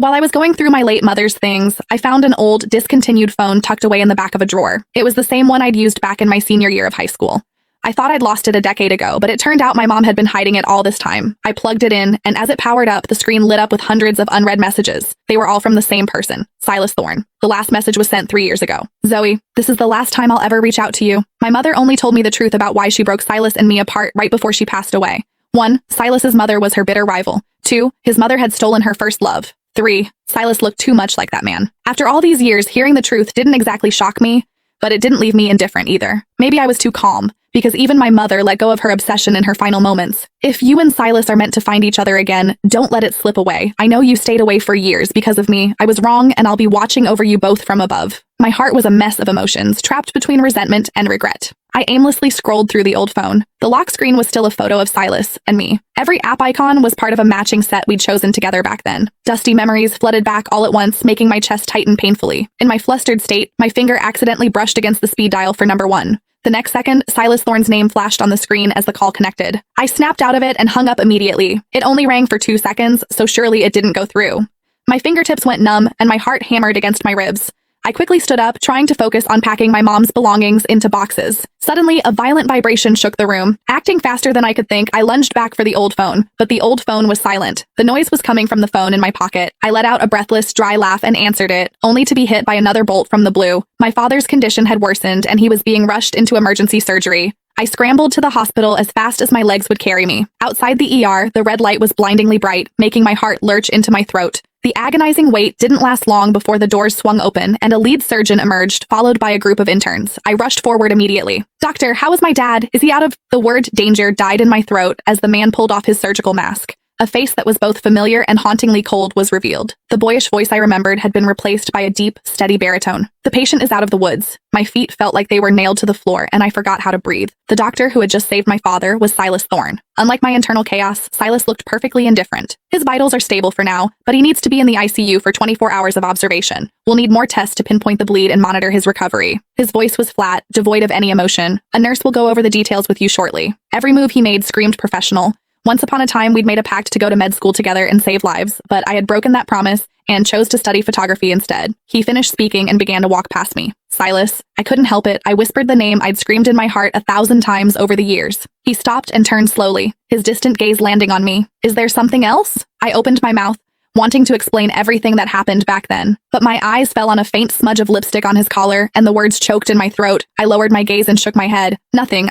While I was going through my late mother's things, I found an old, discontinued phone tucked away in the back of a drawer. It was the same one I'd used back in my senior year of high school. I thought I'd lost it a decade ago, but it turned out my mom had been hiding it all this time. I plugged it in, and as it powered up, the screen lit up with hundreds of unread messages. They were all from the same person, Silas Thorne. The last message was sent 3 years ago. Zoe, this is the last time I'll ever reach out to you. My mother only told me the truth about why she broke Silas and me apart right before she passed away. 1. Silas's mother was her bitter rival. 2. His mother had stolen her first love. 3. Silas looked too much like that man. After all these years, hearing the truth didn't exactly shock me, but it didn't leave me indifferent either. Maybe I was too calm, because even my mother let go of her obsession in her final moments. If you and Silas are meant to find each other again, don't let it slip away. I know you stayed away for years because of me. I was wrong, and I'll be watching over you both from above. My heart was a mess of emotions, trapped between resentment and regret. I aimlessly scrolled through the old phone. The lock screen was still a photo of Silas and me. Every app icon was part of a matching set we'd chosen together back then. Dusty memories flooded back all at once, making my chest tighten painfully. In my flustered state, my finger accidentally brushed against the speed dial for number 1. The next second, Silas Thorne's name flashed on the screen as the call connected. I snapped out of it and hung up immediately. It only rang for 2 seconds, so surely it didn't go through. My fingertips went numb, and my heart hammered against my ribs. I quickly stood up, trying to focus on packing my mom's belongings into boxes. Suddenly, a violent vibration shook the room. Acting faster than I could think, I lunged back for the old phone, but the old phone was silent. The noise was coming from the phone in my pocket. I let out a breathless, dry laugh and answered it, only to be hit by another bolt from the blue. My father's condition had worsened, and he was being rushed into emergency surgery. I scrambled to the hospital as fast as my legs would carry me. Outside the ER, the red light was blindingly bright, making my heart lurch into my throat. The agonizing wait didn't last long before the doors swung open and a lead surgeon emerged, followed by a group of interns. I rushed forward immediately. "Doctor, how is my dad? Is he out of—" The word danger died in my throat as the man pulled off his surgical mask. A face that was both familiar and hauntingly cold was revealed. The boyish voice I remembered had been replaced by a deep, steady baritone. "The patient is out of the woods." My feet felt like they were nailed to the floor, and I forgot how to breathe. The doctor who had just saved my father was Silas Thorne. Unlike my internal chaos, Silas looked perfectly indifferent. His vitals are stable for now, but he needs to be in the ICU for 24 hours of observation. We'll need more tests to pinpoint the bleed and monitor his recovery. His voice was flat, devoid of any emotion. "A nurse will go over the details with you shortly." Every move he made screamed professional. Once upon a time, we'd made a pact to go to med school together and save lives, but I had broken that promise and chose to study photography instead. He finished speaking and began to walk past me. "Silas." I couldn't help it. I whispered the name I'd screamed in my heart 1,000 times over the years. He stopped and turned slowly, his distant gaze landing on me. "Is there something else?" I opened my mouth, wanting to explain everything that happened back then. But my eyes fell on a faint smudge of lipstick on his collar, and the words choked in my throat. I lowered my gaze and shook my head. "Nothing,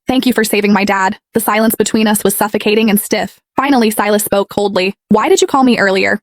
thank you for saving my dad." The silence between us was suffocating and stiff. Finally, Silas spoke coldly. "Why did you call me earlier?"